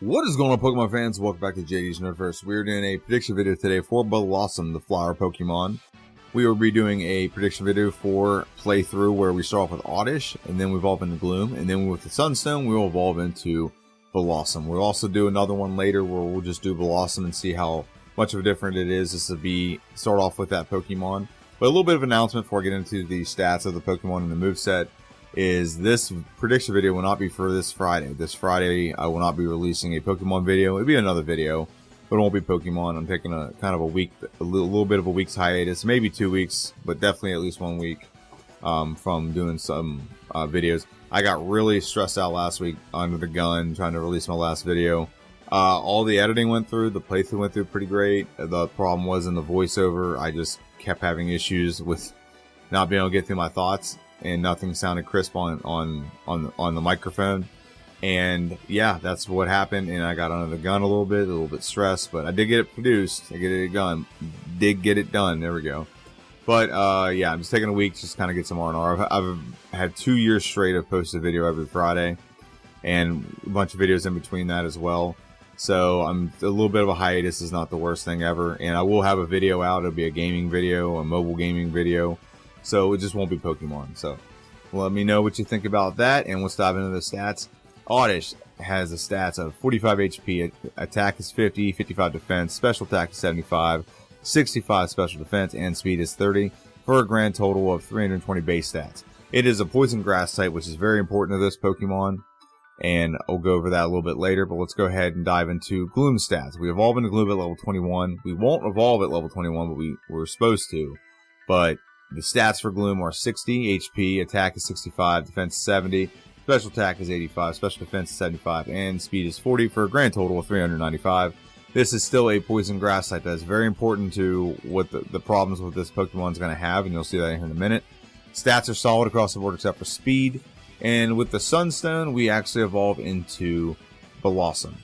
What is going on, Pokemon fans? Welcome back to JD's Nerdverse. We're doing a prediction video today for Bellossom, the flower Pokemon. We will be doing a prediction video for playthrough where we start off with Oddish, and then we evolve into Gloom, and then with the Sunstone, we will evolve into Bellossom. We'll also do another one later where we'll just do Bellossom and see how much of a different it is. This will start off with that Pokemon. But a little bit of announcement before I get into the stats of the Pokemon and the moveset is this prediction video will not be for this Friday. This Friday, I will not be releasing a Pokemon video. It'll be another video, but it won't be Pokemon. I'm taking a kind of a week, a little bit of a week's hiatus, maybe 2 weeks, but definitely at least 1 week from doing some videos. I got really stressed out last week under the gun trying to release my last video. All the editing went through, the playthrough went through pretty great. The problem was in the voiceover. I just kept having issues with not being able to get through my thoughts, and nothing sounded crisp on the microphone. And yeah, that's what happened, and I got under the gun a little bit stressed, but I did get it produced. Did get it done. There we go. But yeah, I'm just taking a week to just kind of get some R&R. I've had 2 years straight of posted video every Friday, and a bunch of videos in between that as well. So I'm a little bit of a hiatus is not the worst thing ever, and I will have a video out. It'll be a gaming video, a mobile gaming video. So it just won't be Pokemon. So let me know what you think about that, and we'll dive into the stats. Oddish has the stats of 45 HP, attack is 50, 55 defense, special attack is 75, 65 special defense, and speed is 30, for a grand total of 320 base stats. It is a poison grass type, which is very important to this Pokemon, and I'll go over that a little bit later, but let's go ahead and dive into Gloom stats. We evolve into Gloom at level 21. We won't evolve at level 21, but we're supposed to. But the stats for Gloom are 60 HP, attack is 65, defense is 70, special attack is 85, special defense is 75, and speed is 40 for a grand total of 395. This is still a poison grass type. That's very important to what the problems with this Pokemon is going to have, and you'll see that in a minute. Stats are solid across the board except for speed. And with the Sunstone, we actually evolve into Bellossom.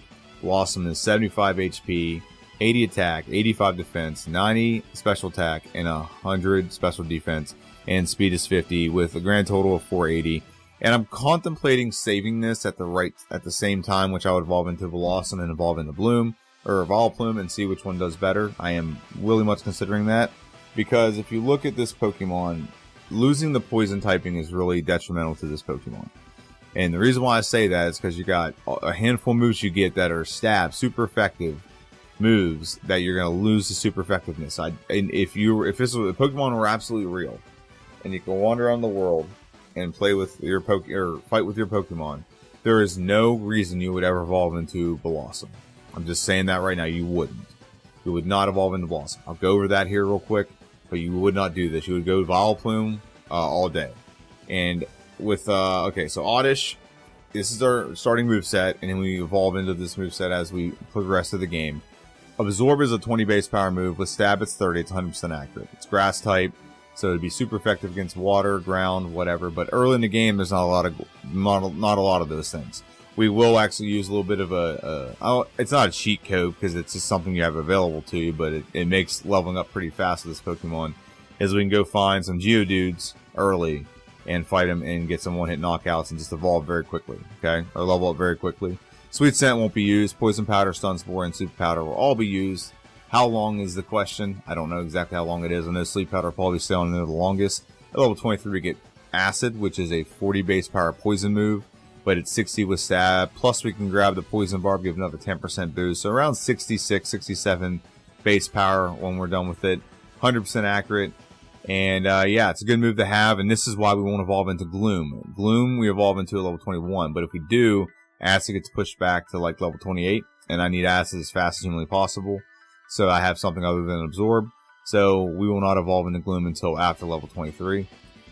Bellossom is 75 HP, 80 attack, 85 defense, 90 special attack, and 100 special defense, and speed is 50 with a grand total of 480. And I'm contemplating saving this at the same time, which I would evolve into Bellossom and evolve into Bloom or Vileplume and see which one does better. I am really much considering that, because if you look at this Pokemon, losing the poison typing is really detrimental to this Pokemon. And the reason why I say that is because you got a handful of moves you get that are stab, super effective moves that you're going to lose the super effectiveness. And if Pokemon were absolutely real, and you can wander around the world and play with your fight with your Pokemon, there is no reason you would ever evolve into Bellossom. I'm just saying that right now. You wouldn't. You would not evolve into Bellossom. I'll go over that here real quick, but you would not do this. You would go Vileplume all day. And with okay, so Oddish, this is our starting moveset, and then we evolve into this moveset as we progress through the game. Absorb is a 20 base power move. With Stab, it's 30. It's 100% accurate. It's grass type, so it'd be super effective against water, ground, whatever. But early in the game, there's not a lot of those things. We will actually use a little bit of it's not a cheat code because it's just something you have available to you, but it makes leveling up pretty fast with this Pokemon. Is we can go find some Geodudes early and fight them and get some one-hit knockouts and just evolve very quickly, okay? Or level up very quickly. Sweet Scent won't be used. Poison Powder, Stun Spore, and Super Powder will all be used. How long is the question? I don't know exactly how long it is. I know Sleep Powder will probably stay on there the longest. At level 23, we get Acid, which is a 40 base power poison move, but it's 60 with Stab. Plus, we can grab the Poison Barb, give another 10% boost. So around 66, 67 base power when we're done with it. 100% accurate. And yeah, it's a good move to have, and this is why we won't evolve into Gloom. Gloom, we evolve into a level 21, but if we do, Acid gets pushed back to like level 28, and I need Acid as fast as humanly possible, so I have something other than Absorb. So we will not evolve into Gloom until after level 23.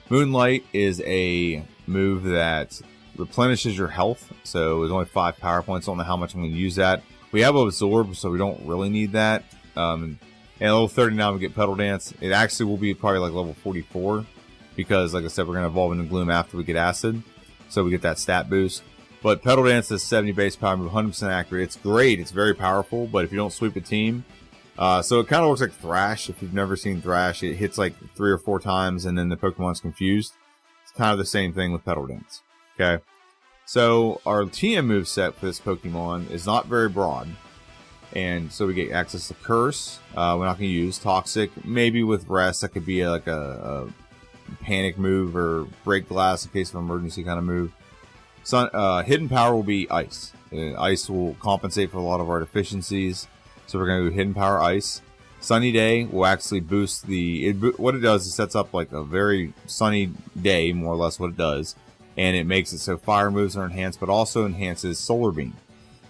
Moonlight is a move that replenishes your health, so there's only 5 power points. I don't know how much I'm going to use that. We have Absorb, so we don't really need that. And at level 39 we get Petal Dance. It actually will be probably like level 44, because like I said, we're going to evolve into Gloom after we get Acid, so we get that stat boost. But Petal Dance is 70 base power move, 100% accurate. It's great, it's very powerful, but if you don't sweep a team, so it kind of looks like Thrash. If you've never seen Thrash, it hits like 3 or 4 times and then the Pokemon's confused. It's kind of the same thing with Petal Dance. Okay, So our TM moveset for this Pokemon is not very broad. And so we get access to Curse. We're not going to use Toxic. Maybe with Rest, that could be like a Panic move or Break Glass in case of emergency kind of move. Hidden Power will be Ice. Ice will compensate for a lot of our deficiencies. So we're going to do Hidden Power Ice. Sunny Day will actually boost what it does is sets up like a very sunny day, more or less what it does. And it makes it so fire moves are enhanced, but also enhances Solar Beam.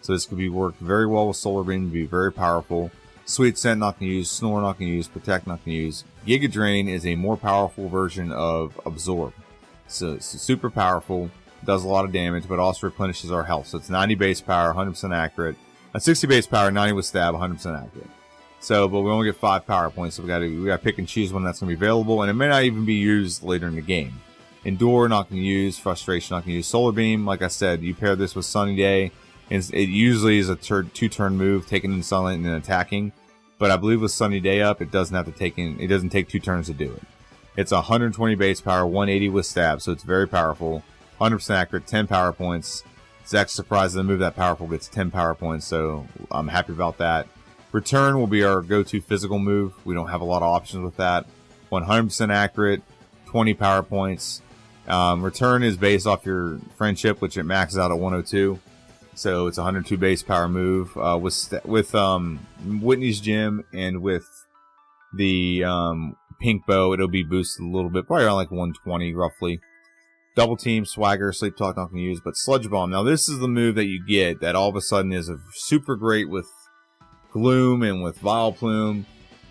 So this could be worked very well with Solar Beam, be very powerful. Sweet Scent not going to use, Snore not going to use, Protect not going to use. Giga Drain is a more powerful version of Absorb. So it's super powerful, does a lot of damage, but also replenishes our health. So it's 90 base power, 100% accurate. 60 base power, 90 with stab, 100% accurate. So, but we only get 5 power points, so we got to pick and choose when that's going to be available, and it may not even be used later in the game. Endure not going to use, Frustration not going to use, Solar Beam. Like I said, you pair this with Sunny Day. It usually is a 2-turn move, taking in sunlight and then attacking. But I believe with Sunny Day up, it doesn't have to take in. It doesn't take 2 turns to do it. It's 120 base power, 180 with stab, so it's very powerful. 100% accurate, 10 power points. It's actually surprising the move that powerful gets 10 power points, so I'm happy about that. Return will be our go-to physical move. We don't have a lot of options with that. 100% accurate, 20 power points. Return is based off your friendship, which it maxes out at 102. So it's a 102 base power move. With Whitney's Gym and with the Pink Bow, it'll be boosted a little bit, probably around like 120 roughly. Double Team, Swagger, Sleep Talk not going to use, but Sludge Bomb. Now this is the move that you get that all of a sudden is super great with Gloom and with Vileplume,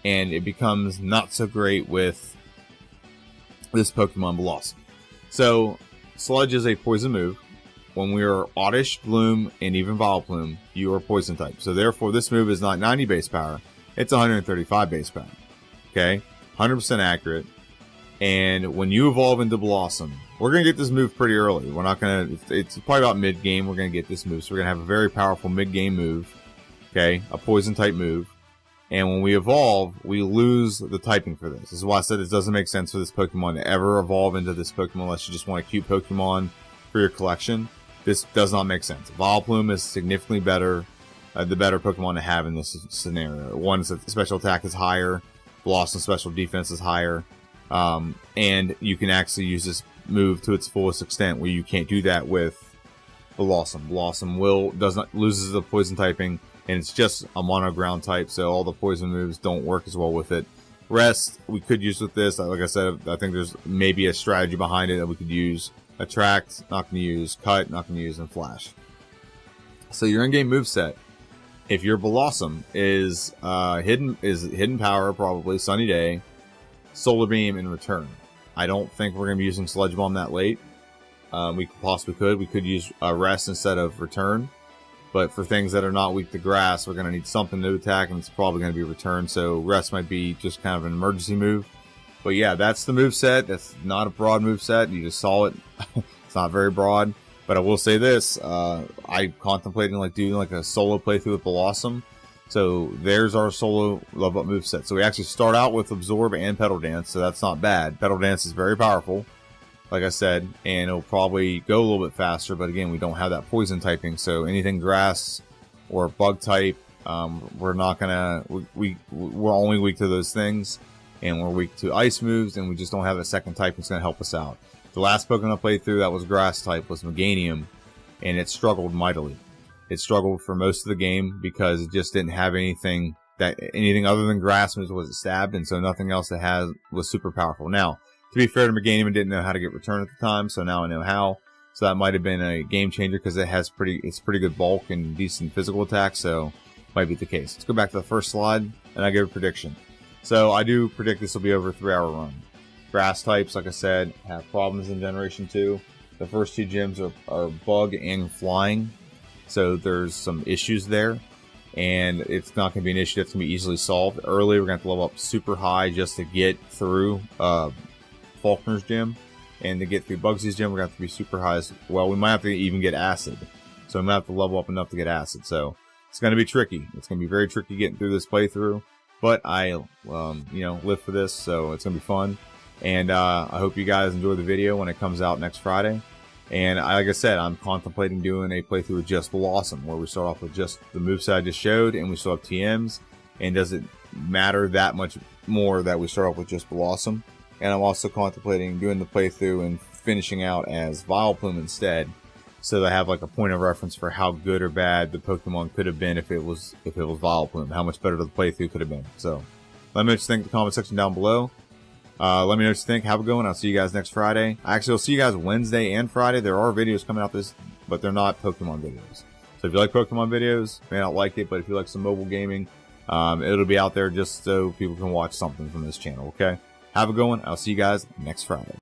and it becomes not so great with this Pokemon Bellossom. So Sludge is a poison move. When we are Oddish, Gloom, and even Vileplume, you are poison type. So therefore, this move is not 90 base power. It's 135 base power. Okay? 100% accurate. And when you evolve into Bellossom, we're going to get this move pretty early. We're not going to... It's probably about mid-game we're going to get this move. So we're going to have a very powerful mid-game move. Okay? A poison type move. And when we evolve, we lose the typing for this. This is why I said it doesn't make sense for this Pokemon to ever evolve into this Pokemon unless you just want a cute Pokemon for your collection. This does not make sense. Vileplume is significantly better, the better Pokemon to have in this scenario. One's special attack is higher, Bellossom's special defense is higher, and you can actually use this move to its fullest extent, where you can't do that with Bellossom. Bellossom loses the poison typing, and it's just a mono ground type, so all the poison moves don't work as well with it. Rest we could use with this. Like I said, I think there's maybe a strategy behind it that we could use. Attract, not going to use. Cut, not going to use. And Flash. So your in-game moveset, if your Bellossom is hidden power, probably Sunny Day, Solar Beam, and Return. I don't think we're going to be using Sludge Bomb that late. We possibly could. We could use Rest instead of Return. But for things that are not weak to Grass, we're going to need something to attack, and it's probably going to be Return. So Rest might be just kind of an emergency move. But yeah, that's the moveset. That's not a broad moveset. You just saw it. It's not very broad. But I will say this. I contemplating doing a solo playthrough with Bellossom. So there's our solo level up moveset. So we actually start out with Absorb and Petal Dance. So that's not bad. Petal Dance is very powerful, like I said. And it'll probably go a little bit faster. But again, we don't have that poison typing. So anything grass or bug type, we're not going to... We're only weak to those things. And we're weak to ice moves, and we just don't have a second type that's going to help us out. The last Pokemon I played through that was grass type was Meganium, and it struggled mightily. It struggled for most of the game because it just didn't have anything other than grass moves was it stabbed, and so nothing else that was super powerful. Now, to be fair to Meganium, I didn't know how to get Return at the time, so now I know how. So that might have been a game changer because it's pretty good bulk and decent physical attack, so might be the case. Let's go back to the first slide, and I give a prediction. So I do predict this will be over a 3-hour run. Grass types, like I said, have problems in Generation 2. The first 2 gyms are bug and flying. So there's some issues there. And it's not going to be an issue that's going to be easily solved. Early, we're going to have to level up super high just to get through Faulkner's gym. And to get through Bugsy's gym, we're going to have to be super high as well. We might have to even get Acid. So we might have to level up enough to get Acid. So it's going to be tricky. It's going to be very tricky getting through this playthrough. But I, live for this, so it's going to be fun. And I hope you guys enjoy the video when it comes out next Friday. And like I said, I'm contemplating doing a playthrough with just Bellossom, where we start off with just the moveset I just showed, and we still have TMs, and doesn't matter that much more that we start off with just Bellossom. And I'm also contemplating doing the playthrough and finishing out as Vileplume instead, so that I have like a point of reference for how good or bad the Pokemon could have been if it was Vileplume. How much better the playthrough could have been. So let me know what you think in the comment section down below. Let me know what you think. Have a good one. I'll see you guys next Friday. Actually, I'll see you guys Wednesday and Friday. There are videos coming out but they're not Pokemon videos. So if you like Pokemon videos, you may not like it, but if you like some mobile gaming, it'll be out there just so people can watch something from this channel, okay? Have a good one. I'll see you guys next Friday.